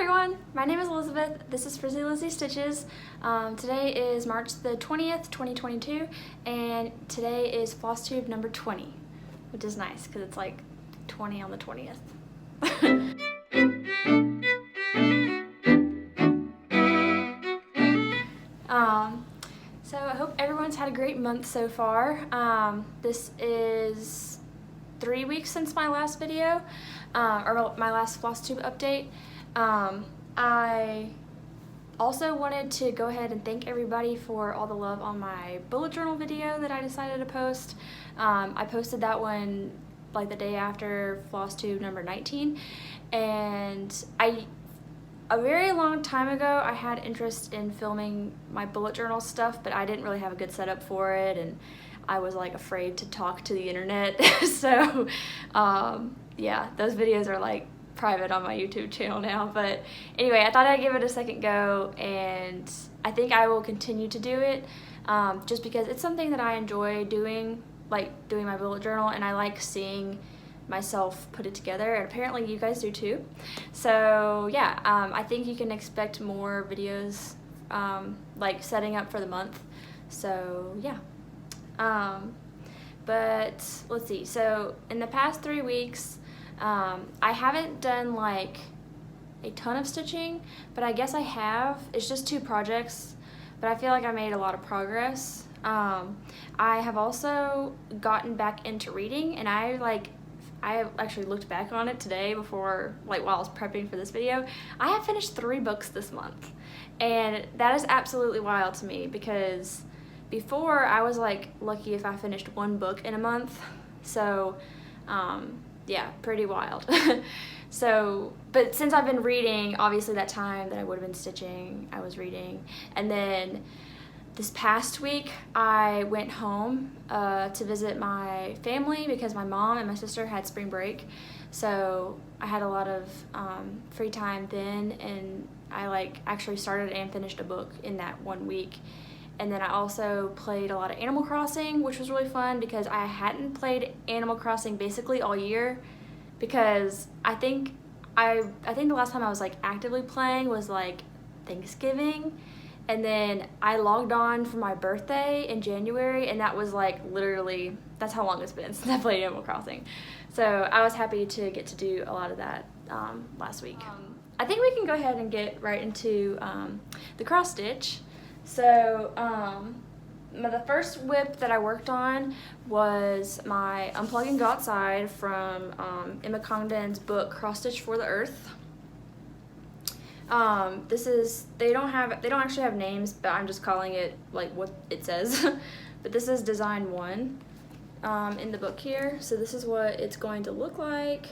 everyone, my name is Elizabeth. This is Frizzy Lizzie Stitches. Today is March the 20th, 2022, and today is Flosstube number 20, which is nice because it's like 20 on the 20th. So I hope everyone's had a great month so far. This is 3 weeks since my last video, or my last Flosstube update. I also wanted to go ahead and thank everybody for all the love on my bullet journal video that I decided to post. I posted that one like the day after Flosstube number 19, and a very long time ago I had interest in filming my bullet journal stuff, but I didn't really have a good setup for it, and I was like afraid to talk to the internet. So yeah, those videos are like private on my YouTube channel now, but anyway, I thought I'd give it a second go, and I think I will continue to do it just because it's something that I enjoy doing, like doing my bullet journal, and I like seeing myself put it together, and apparently you guys do too. So yeah, I think you can expect more videos like setting up for the month. So yeah, but let's see, so in the past 3 weeks I haven't done like a ton of stitching, but I guess I have. It's just 2 projects, but I feel like I made a lot of progress. I have also gotten back into reading, and I actually looked back on it today before, like while I was prepping for this video. I have finished 3 books this month, and that is absolutely wild to me because before I was like lucky if I finished 1 book in a month. So yeah, pretty wild. So, but since I've been reading, obviously that time that I would have been stitching, I was reading. And then this past week I went home to visit my family because my mom and my sister had spring break. So I had a lot of free time then, and I actually started and finished a book in that 1 week. And then I also played a lot of Animal Crossing, which was really fun because I hadn't played Animal Crossing basically all year, because I think the last time I was like actively playing was like Thanksgiving, and then I logged on for my birthday in January, and that was like literally, that's how long it's been since I played Animal Crossing. So I was happy to get to do a lot of that last week. I think we can go ahead and get right into the cross stitch. So the first whip that I worked on was my Unplug and Go Outside from Emma Congdon's book Cross Stitch for the Earth. This is, they don't actually have names, but I'm just calling it like what it says. But this is design 1 in the book here. So this is what it's going to look like,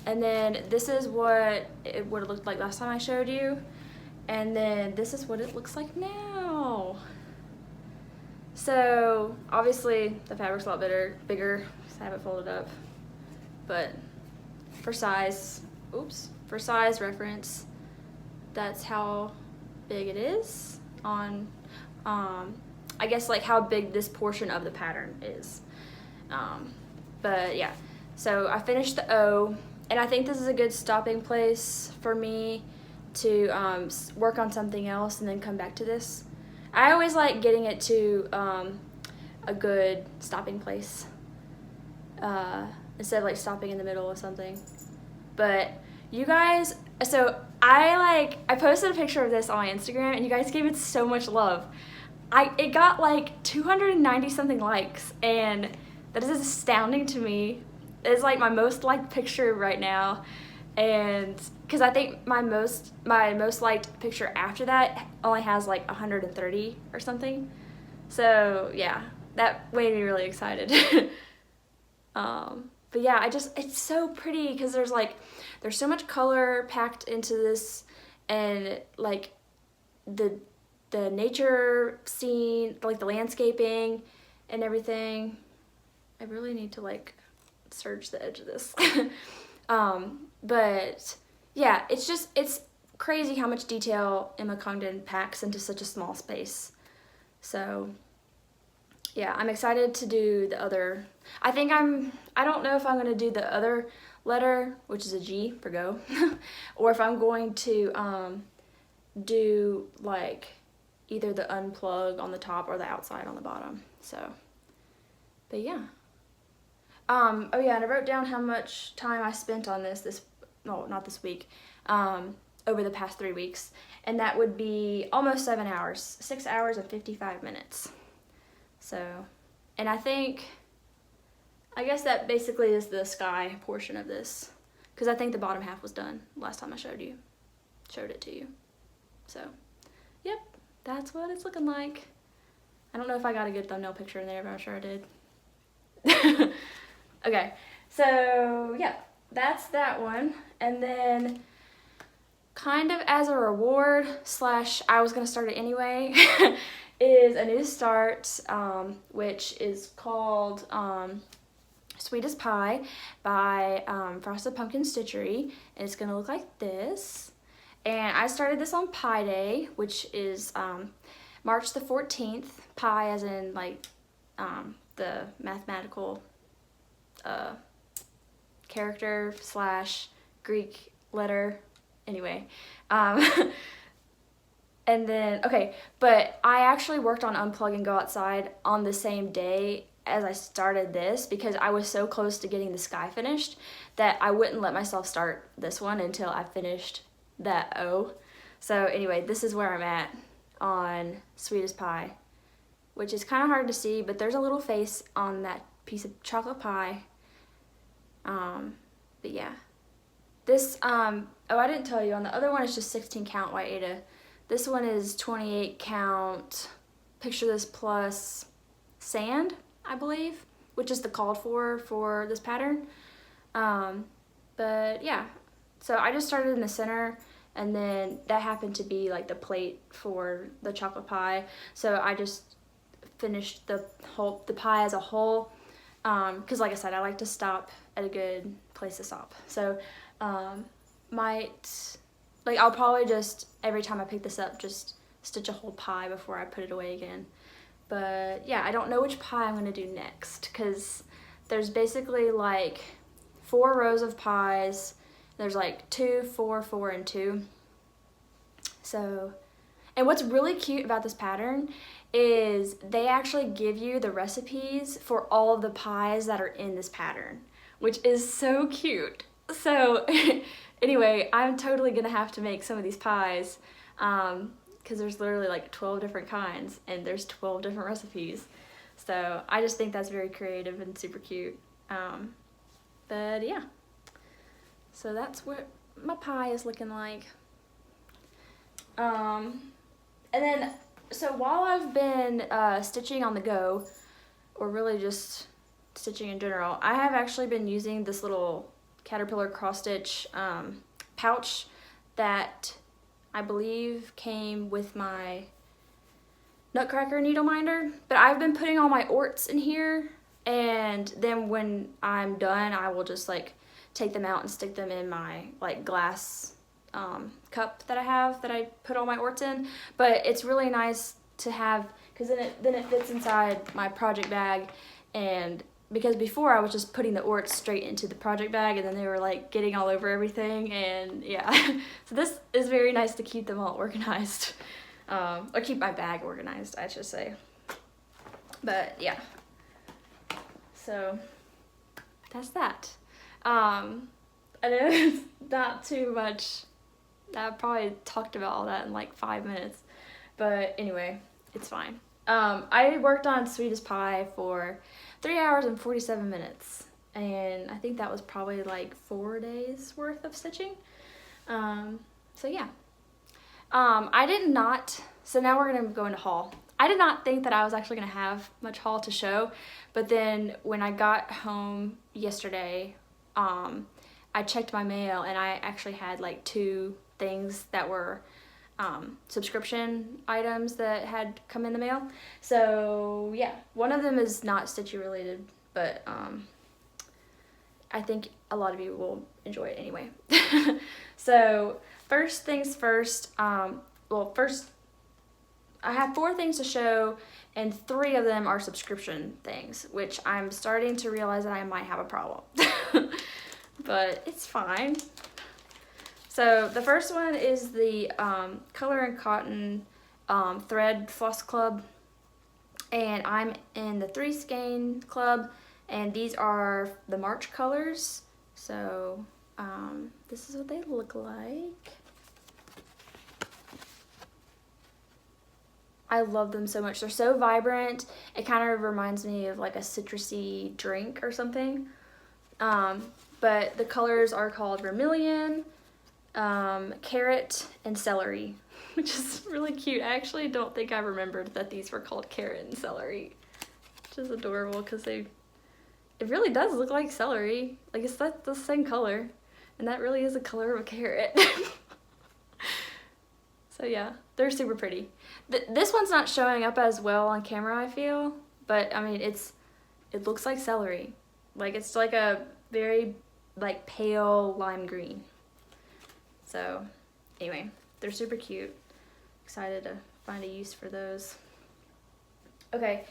and then this is what it would have looked like last time I showed you. And then this is what it looks like now. So obviously the fabric's a lot bigger because I have it folded up. But for size reference, that's how big it is on, I guess like how big this portion of the pattern is. But yeah, so I finished the O, and I think this is a good stopping place for me to work on something else and then come back to this. I always like getting it to a good stopping place instead of like stopping in the middle of something. But you guys, so I posted a picture of this on my Instagram, and you guys gave it so much love. It got like 290 something likes, and that is astounding to me. It's like my most liked picture right now. And because I think my most liked picture after that only has like 130 or something. So yeah, that made me really excited. But yeah, it's so pretty because there's so much color packed into this, and like the nature scene, like the landscaping and everything. I really need to like serge the edge of this. But yeah, it's crazy how much detail Emma Congdon packs into such a small space. So yeah, I'm excited to do the other. I don't know if I'm gonna do the other letter, which is a G for go, or if I'm going to do like either the unplug on the top or the outside on the bottom. So, but yeah. Oh yeah, and I wrote down how much time I spent on no, not this week, over the past 3 weeks, and that would be almost 7 hours, 6 hours and 55 minutes. So, and I guess that basically is the sky portion of this, because I think the bottom half was done last time I showed it to you. So, yep, that's what it's looking like. I don't know if I got a good thumbnail picture in there, but I'm sure I did. Okay, so yeah, that's that one. And then kind of as a reward / I was gonna start it anyway, is a new start, which is called Sweetest Pie by Frosted Pumpkin Stitchery. And it's gonna look like this. And I started this on Pi Day, which is March the 14th. Pi as in like the mathematical character / Greek letter. Anyway, and then, okay, but I actually worked on Unplug and Go Outside on the same day as I started this, because I was so close to getting the sky finished that I wouldn't let myself start this one until I finished that O. So anyway, this is where I'm at on Sweetest Pie, which is kind of hard to see, but there's a little face on that piece of chocolate pie. But yeah, this, oh, I didn't tell you, on the other one it's just 16 count white Aida. This one is 28 count Picture This plus sand, I believe, which is the called for this pattern. But yeah, so I just started in the center, and then that happened to be like the plate for the chocolate pie. So I just finished the pie as a whole. Because like I said, I like to stop at a good place to stop. So, I'll probably just, every time I pick this up, just stitch a whole pie before I put it away again. But yeah, I don't know which pie I'm gonna do next, because there's basically like 4 rows of pies. There's like 2, 4, 4, and 2. So, and what's really cute about this pattern is they actually give you the recipes for all of the pies that are in this pattern, which is so cute. So anyway, I'm totally gonna have to make some of these pies, because there's literally like 12 different kinds and there's 12 different recipes. So I just think that's very creative and super cute. But yeah, so that's what my pie is looking like. And then, so while I've been stitching on the go, or really just stitching in general, I have actually been using this little Caterpillar cross stitch pouch that I believe came with my Nutcracker needle minder. But I've been putting all my orts in here, and then when I'm done, I will just like take them out and stick them in my like glass cup that I have that I put all my orts in. But it's really nice to have, because then it fits inside my project bag. And because before I was just putting the orts straight into the project bag, and then they were like getting all over everything, and yeah. So this is very nice to keep them all organized, or keep my bag organized, I should say. But yeah, so that's that. I know it's not too much. I probably talked about all that in like 5 minutes, but anyway, it's fine. I worked on Sweetest Pie for 3 hours and 47 minutes, and I think that was probably like 4 days worth of stitching. So yeah. I did not, so now we're gonna go into haul. I did not think that I was actually gonna have much haul to show, but then when I got home yesterday, I checked my mail, and I actually had like 2 things that were subscription items that had come in the mail. So yeah, one of them is not stitchy related, but I think a lot of you will enjoy it anyway. So first things first, first I have 4 things to show, and 3 of them are subscription things, which I'm starting to realize that I might have a problem. but it's fine. So the first one is the Color and Cotton Thread Floss Club, and I'm in the 3 Skein Club, and these are the March colors. So this is what they look like. I love them so much. They're so vibrant. It kind of reminds me of like a citrusy drink or something. But the colors are called Vermilion, Carrot, and Celery, which is really cute. I actually don't think I remembered that these were called Carrot and Celery, which is adorable because it really does look like celery. Like it's the same color, and that really is the color of a carrot. So yeah, they're super pretty. This one's not showing up as well on camera, I feel, but I mean, it looks like celery. Like it's like a very like pale lime green. So anyway, they're super cute. Excited to find a use for those. Okay,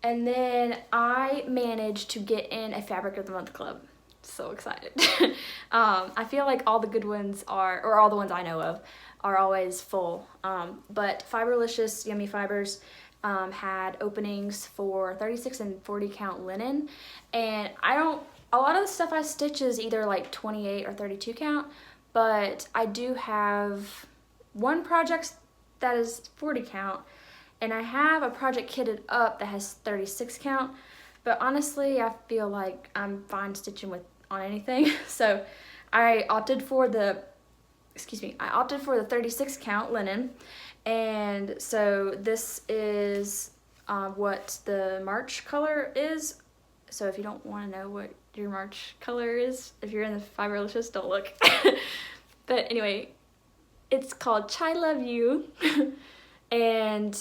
and then I managed to get in a Fabric of the Month club. So excited. I feel like all the good ones or all the ones I know of, are always full. But Fiberlicious Yummy Fibers had openings for 36 and 40 count linen. And a lot of the stuff I stitch is either like 28 or 32 count, but I do have one project that is 40 count, and I have a project kitted up that has 36 count, but honestly, I feel like I'm fine stitching on anything. So I opted for the 36 count linen, and so this is what the March color is. So if you don't want to know what your March color is, if you're in the Fiberlicious, don't look. But anyway, it's called Chai Love You, and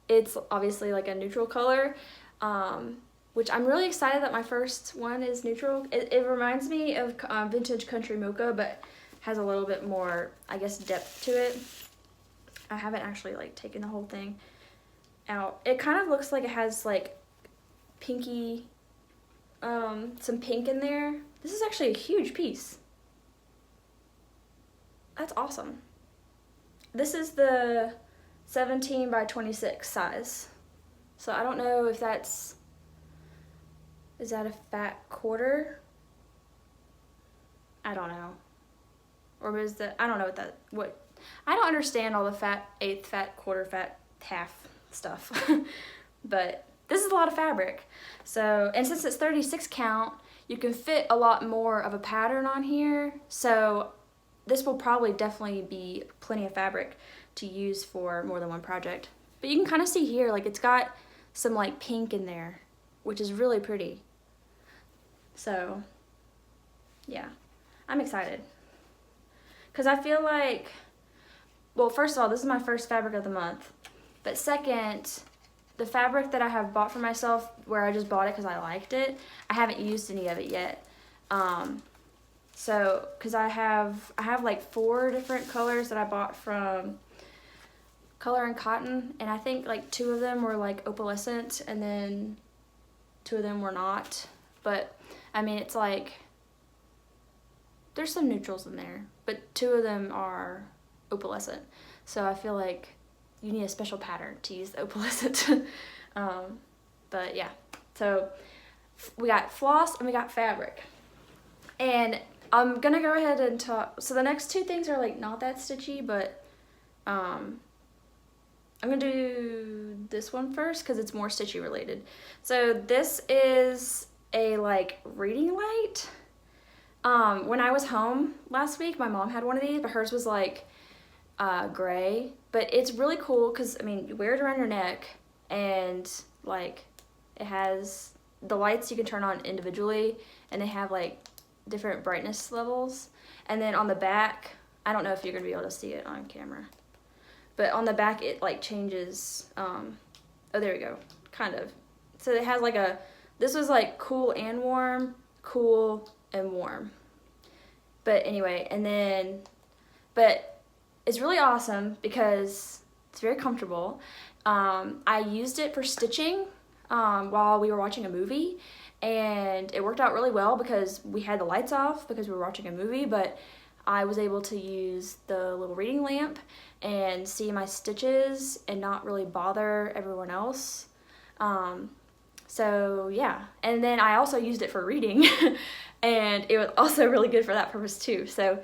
it's obviously like a neutral color, which I'm really excited that my first one is neutral. It reminds me of Vintage Country Mocha, but has a little bit more, I guess, depth to it. I haven't actually like taken the whole thing out. It kind of looks like it has like pinky, some pink in there. This is actually a huge piece. That's awesome. This is the 17 by 26 size. So I don't know if is that a fat quarter? I don't know. Or is that, I don't know I don't understand all the fat eighth, fat quarter, fat half stuff. But this is a lot of fabric. So, and since it's 36 count, you can fit a lot more of a pattern on here. So this will probably definitely be plenty of fabric to use for more than one project. But you can kind of see here, like it's got some like pink in there, which is really pretty. So yeah, I'm excited. Because I feel like, well, first of all, this is my first Fabric of the Month. But second, the fabric that I have bought for myself, where I just bought it because I liked it, I haven't used any of it yet. So, because I have like 4 different colors that I bought from Color and Cotton, and I think like 2 of them were like opalescent, and then 2 of them were not. But I mean, it's like, there's some neutrals in there, but 2 of them are opalescent. So I feel like you need a special pattern to use the opalescent. But yeah, so we got floss and we got fabric. And I'm gonna go ahead and talk, so the next 2 things are like not that stitchy, but I'm gonna do this one first because it's more stitchy related. So this is a like reading light. When I was home last week, my mom had one of these, but hers was like gray. But it's really cool because, I mean, you wear it around your neck, and like it has the lights you can turn on individually, and they have like different brightness levels. And then on the back, I don't know if you're gonna be able to see it on camera, but on the back it like changes. Oh, there we go, kind of. So it has like this was like cool and warm, cool and warm. But anyway, but it's really awesome because it's very comfortable. I used it for stitching while we were watching a movie, and it worked out really well because we had the lights off because we were watching a movie, but I was able to use the little reading lamp and see my stitches and not really bother everyone else. So yeah, and then I also used it for reading and it was also really good for that purpose too. So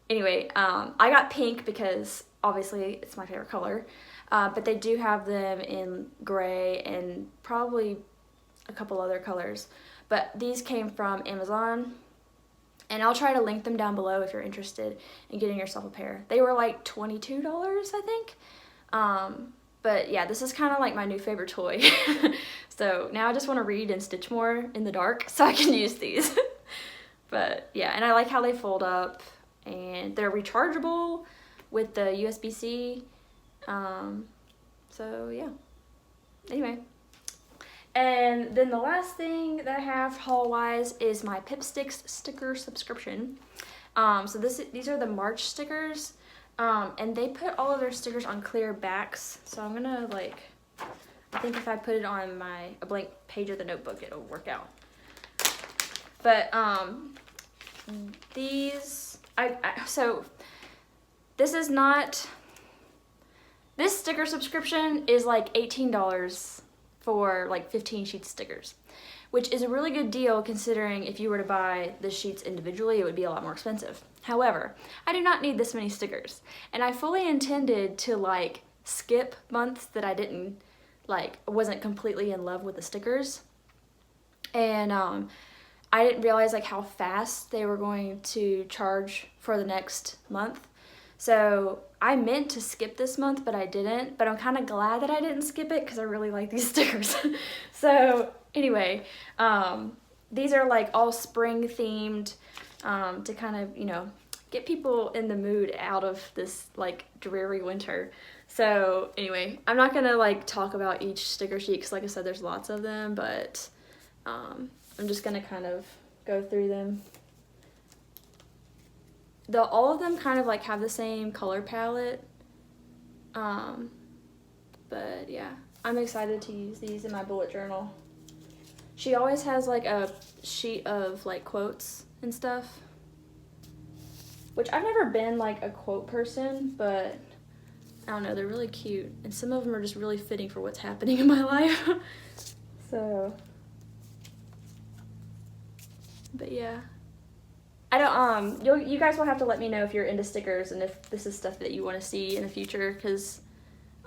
anyway, I got pink because obviously it's my favorite color, but they do have them in gray and probably a couple other colors, but these came from Amazon, and I'll try to link them down below if you're interested in getting yourself a pair. They were like $22, I think. But yeah, this is kind of like my new favorite toy. So now I just want to read and stitch more in the dark so I can use these. But yeah, and I like how they fold up and they're rechargeable with the USB-C. So yeah, anyway. And then the last thing that I have haul-wise is my Pipsticks sticker subscription. So these are the March stickers, and they put all of their stickers on clear backs. So I'm gonna I think if I put it on a blank page of the notebook, it'll work out. But so this sticker subscription is like $18 for like 15 sheet stickers, which is a really good deal considering if you were to buy the sheets individually, it would be a lot more expensive. However, I do not need this many stickers, and I fully intended to like skip months that I wasn't completely in love with the stickers, and I didn't realize like how fast they were going to charge for the next month. So I meant to skip this month, but I didn't. But I'm kind of glad that I didn't skip it because I really like these stickers. So anyway, these are like all spring themed to kind of, get people in the mood out of this like dreary winter. So anyway, I'm not gonna like talk about each sticker sheet because like I said, there's lots of them, but I'm just gonna kind of go through them. All of them kind of like have the same color palette, but yeah, I'm excited to use these in my bullet journal. She always has like a sheet of like quotes and stuff, which I've never been like a quote person, but I don't know, they're really cute, and some of them are just really fitting for what's happening in my life. So, but yeah. I don't, you guys will have to let me know if you're into stickers and if this is stuff that you want to see in the future, because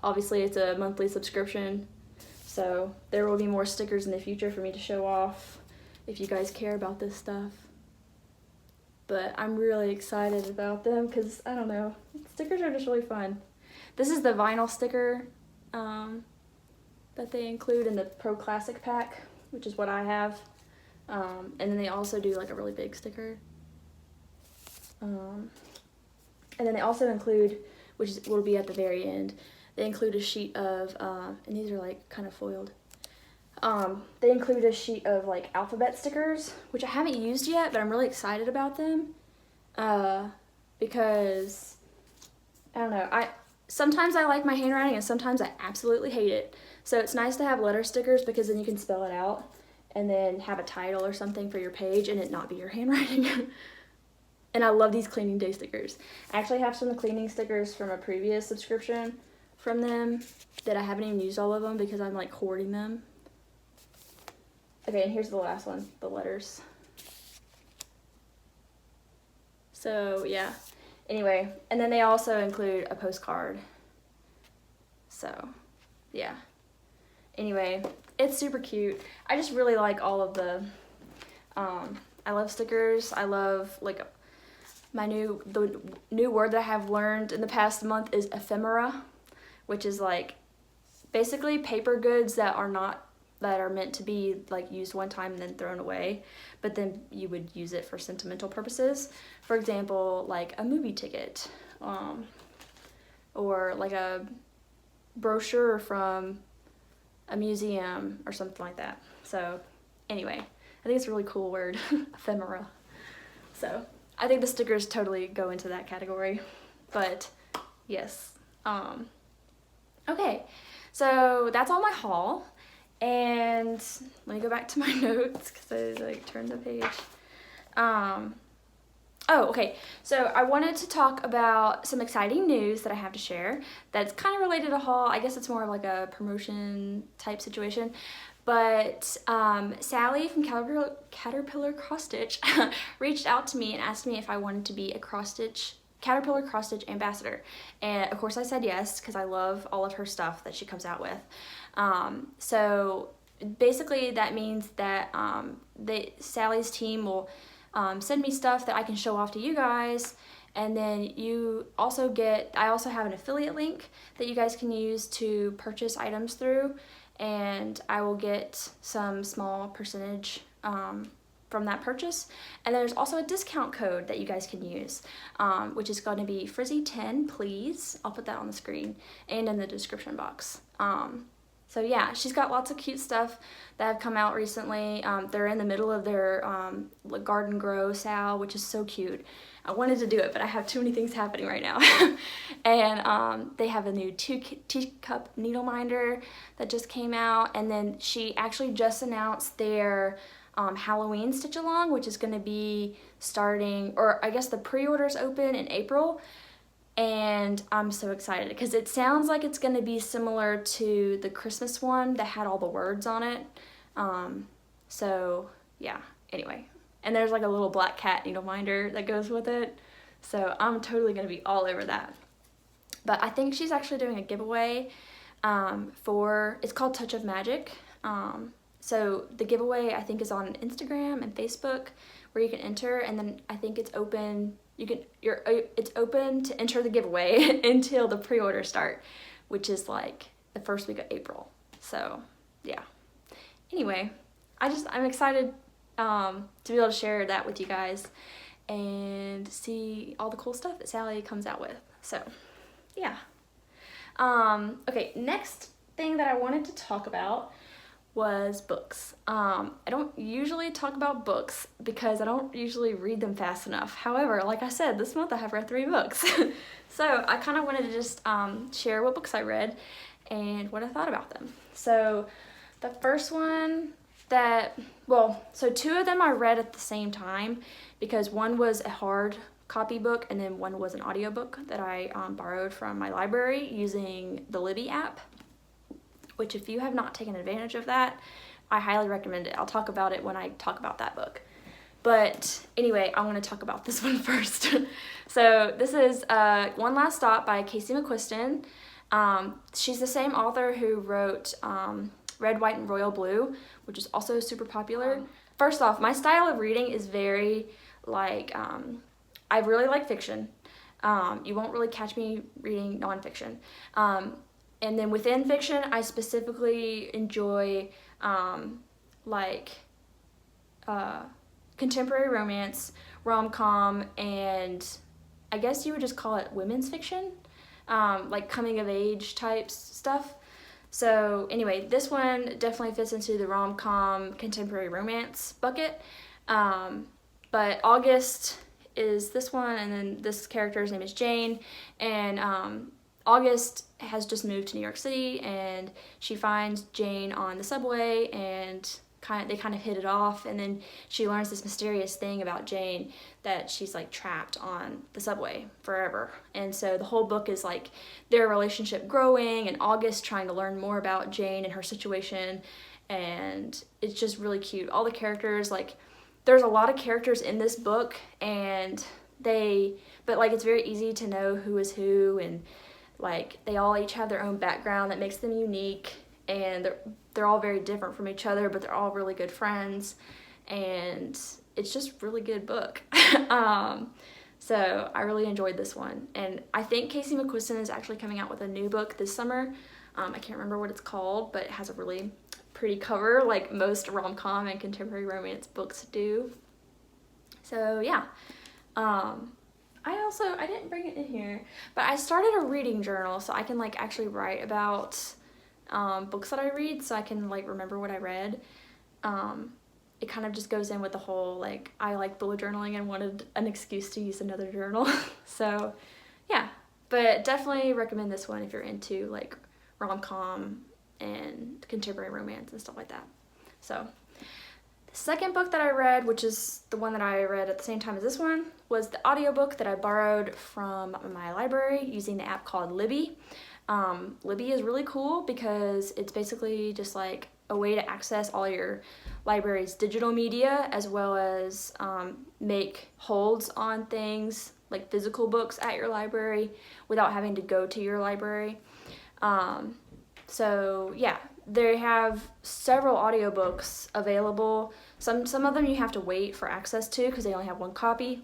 obviously it's a monthly subscription, so there will be more stickers in the future for me to show off if you guys care about this stuff. But I'm really excited about them because, I don't know, stickers are just really fun. This is the vinyl sticker that they include in the Pro Classic pack, which is what I have. And then they also do like a really big sticker. And then they also include, will be at the very end, they include a sheet of, and these are like kind of foiled. They include a sheet of like alphabet stickers, which I haven't used yet, but I'm really excited about them. Because, I don't know, sometimes I like my handwriting and sometimes I absolutely hate it. So it's nice to have letter stickers because then you can spell it out and then have a title or something for your page and it not be your handwriting. And I love these cleaning day stickers. I actually have some cleaning stickers from a previous subscription from them that I haven't even used all of them because I'm like hoarding them. Okay, and here's the last one, the letters. So yeah, anyway, and then they also include a postcard. So yeah, anyway, it's super cute. I just really like all of the, I love stickers. I love like the new word that I have learned in the past month is ephemera, which is like basically paper goods that are meant to be like used one time and then thrown away, but then you would use it for sentimental purposes. For example, like a movie ticket, or like a brochure from a museum or something like that. So anyway, I think it's a really cool word, ephemera. So I think the stickers totally go into that category, but yes. Okay, so that's all my haul. And let me go back to my notes because I like turned the page. Oh, okay. So I wanted to talk about some exciting news that I have to share that's kind of related to haul. I guess it's more of like a promotion type situation. But Sally from Caterpillar Cross Stitch reached out to me and asked me if I wanted to be a Caterpillar Cross Stitch ambassador. And of course I said yes, because I love all of her stuff that she comes out with. So basically that means that Sally's team will send me stuff that I can show off to you guys, and then I also have an affiliate link that you guys can use to purchase items through, and I will get some small percentage from that purchase. And there's also a discount code that you guys can use, which is going to be Frizzy10, please. I'll put that on the screen and in the description box. So yeah, she's got lots of cute stuff that have come out recently. They're in the middle of their garden grow sale, which is so cute. I wanted to do it, but I have too many things happening right now. And they have a new teacup needle minder that just came out. And then she actually just announced their Halloween stitch along, which is going to be starting, or I guess the pre-orders open in April. And I'm so excited because it sounds like it's going to be similar to the Christmas one that had all the words on it. So yeah, anyway. And there's like a little black cat needle minder that goes with it. So I'm totally going to be all over that. But I think she's actually doing a giveaway it's called Touch of Magic. So the giveaway I think is on Instagram and Facebook where you can enter, and then I think it's open. It's open to enter the giveaway until the pre-order start, which is like the first week of April. So yeah. Anyway, I'm excited to be able to share that with you guys and see all the cool stuff that Sally comes out with. So yeah. Okay, next thing that I wanted to talk about was books. I don't usually talk about books because I don't usually read them fast enough. However, like I said, this month I have read 3 books. So I kind of wanted to just share what books I read and what I thought about them. So the first one so 2 of them I read at the same time because one was a hard copy book and then one was an audiobook that I borrowed from my library using the Libby app, which if you have not taken advantage of that, I highly recommend it. I'll talk about it when I talk about that book. But anyway, I want to talk about this one first. So this is One Last Stop by Casey McQuiston. She's the same author who wrote Red, White, and Royal Blue, which is also super popular. First off, my style of reading is very I really like fiction. You won't really catch me reading nonfiction. And then within fiction, I specifically enjoy contemporary romance, rom-com, and I guess you would just call it women's fiction, like coming of age type stuff. So anyway, this one definitely fits into the rom-com contemporary romance bucket. But August is this one, and then this character's name is Jane, and August has just moved to New York City, and she finds Jane on the subway, and they kind of hit it off, and then she learns this mysterious thing about Jane, that she's like trapped on the subway forever. And so the whole book is like their relationship growing, and August trying to learn more about Jane and her situation, and it's just really cute. All the characters, there's a lot of characters in this book, but it's very easy to know who is who, and they all each have their own background that makes them unique, and they're all very different from each other, but they're all really good friends, and it's just a really good book. So I really enjoyed this one, and I think Casey McQuiston is actually coming out with a new book this summer. I can't remember what it's called, but it has a really pretty cover like most rom-com and contemporary romance books do. So yeah. I didn't bring it in here, but I started a reading journal so I can actually write about books that I read, so I can remember what I read. It kind of just goes in with the whole I like bullet journaling and wanted an excuse to use another journal. So yeah, but definitely recommend this one if you're into rom-com and contemporary romance and stuff like that. So the second book that I read, which is the one that I read at the same time as this one, was the audiobook that I borrowed from my library using the app called Libby. Libby is really cool because it's basically just like a way to access all your library's digital media, as well as make holds on things like physical books at your library without having to go to your library. So yeah, they have several audiobooks available. Some of them you have to wait for access to because they only have one copy.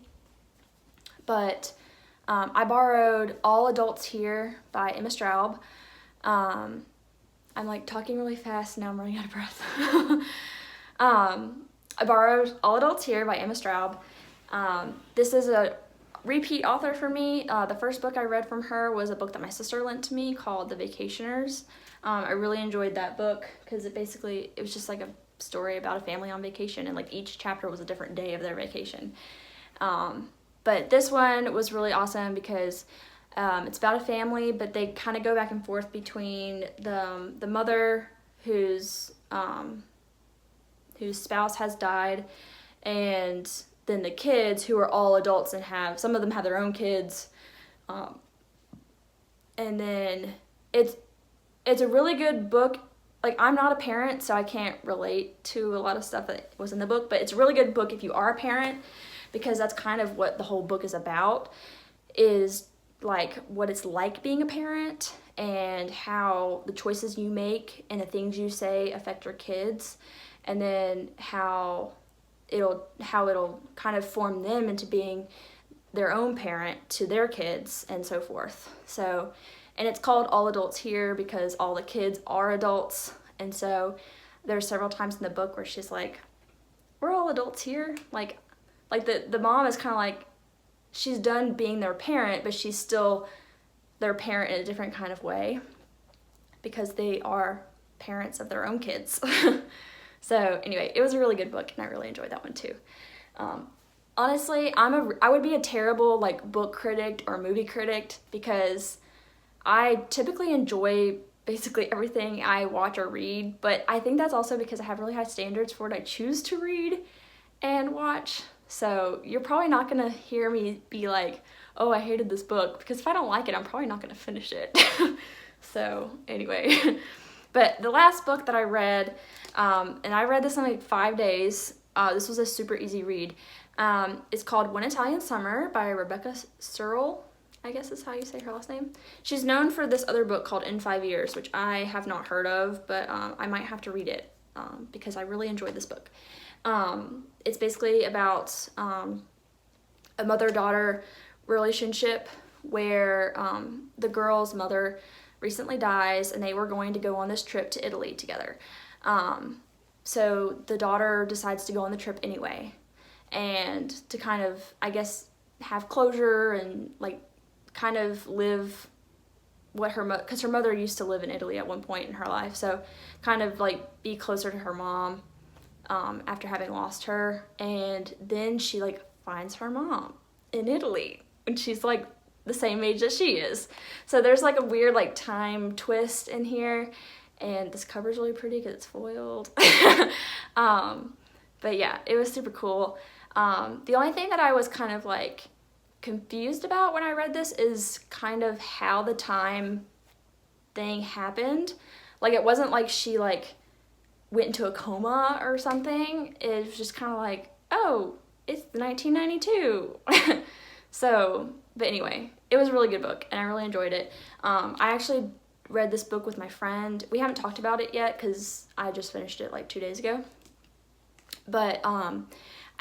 But I borrowed All Adults Here by Emma Straub. I'm like talking really fast, now I'm running out of breath. I borrowed All Adults Here by Emma Straub. This is a repeat author for me. The first book I read from her was a book that my sister lent to me called The Vacationers. I really enjoyed that book because it was just like a story about a family on vacation, and like each chapter was a different day of their vacation. But this one was really awesome because it's about a family, but they kind of go back and forth between the mother whose spouse has died, and then the kids who are all adults and some of them have their own kids. And then it's a really good book. Like, I'm not a parent, so I can't relate to a lot of stuff that was in the book, but it's a really good book if you are a parent, because that's kind of what the whole book is about, is like what it's like being a parent and how the choices you make and the things you say affect your kids, and then how it'll kind of form them into being their own parent to their kids and so forth. So, and it's called All Adults Here because all the kids are adults, and so there's several times in the book where she's like, we're all adults here. Like the mom is kind of like, she's done being their parent, but she's still their parent in a different kind of way because they are parents of their own kids. So anyway, it was a really good book, and I really enjoyed that one too. Honestly, I would be a terrible like book critic or movie critic because I typically enjoy basically everything I watch or read, but I think that's also because I have really high standards for what I choose to read and watch. So you're probably not gonna hear me be like, oh, I hated this book, because if I don't like it, I'm probably not gonna finish it. So anyway, but the last book that I read, and I read this in like 5 days. This was a super easy read. It's called One Italian Summer by Rebecca Serle, I guess is how you say her last name. She's known for this other book called In 5 Years, which I have not heard of, but I might have to read it because I really enjoyed this book. It's basically about a mother-daughter relationship where the girl's mother recently dies, and they were going to go on this trip to Italy together. So the daughter decides to go on the trip anyway, and to kind of, I guess, have closure and like kind of live what because her mother used to live in Italy at one point in her life, so kind of like be closer to her mom after having lost her. And then she like finds her mom in Italy when she's like the same age that she is. So there's like a weird like time twist in here, and this cover's really pretty because it's foiled. But yeah, it was super cool. The only thing that I was kind of like confused about when I read this is kind of how the time thing happened. Like, it wasn't like she like went into a coma or something. It was just kind of like, oh, it's 1992. So, but anyway, it was a really good book, and I really enjoyed it. I actually read this book with my friend. We haven't talked about it yet because I just finished it like 2 days ago. But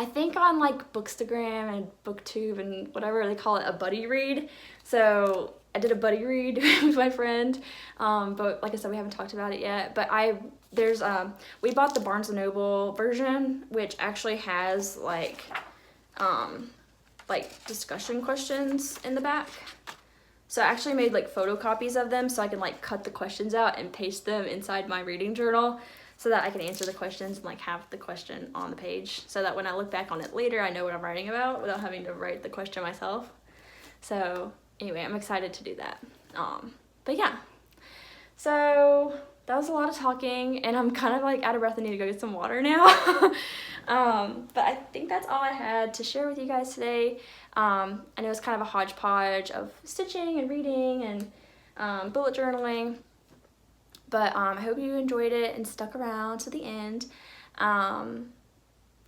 I think on like Bookstagram and BookTube and whatever they call it, a buddy read. So I did a buddy read with my friend, but like I said, we haven't talked about it yet. But we bought the Barnes & Noble version, which actually has like discussion questions in the back. So I actually made like photocopies of them so I can like cut the questions out and paste them inside my reading journal so that I can answer the questions and like have the question on the page so that when I look back on it later, I know what I'm writing about without having to write the question myself. So anyway, I'm excited to do that. But yeah, so that was a lot of talking, and I'm kind of like out of breath and need to go get some water now. But I think that's all I had to share with you guys today. I know it's kind of a hodgepodge of stitching and reading and bullet journaling, but I hope you enjoyed it and stuck around to the end.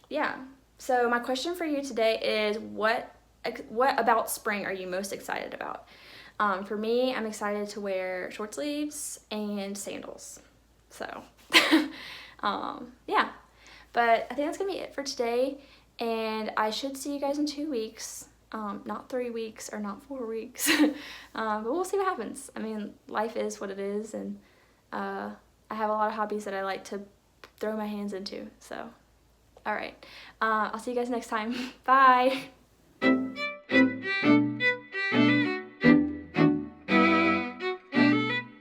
Yeah, so my question for you today is what about spring are you most excited about? For me, I'm excited to wear short sleeves and sandals. So, yeah. But I think that's going to be it for today. And I should see you guys in 2 weeks. Not 3 weeks or not 4 weeks. But we'll see what happens. I mean, life is what it is. And I have a lot of hobbies that I like to throw my hands into. So, all right. I'll see you guys next time. Bye.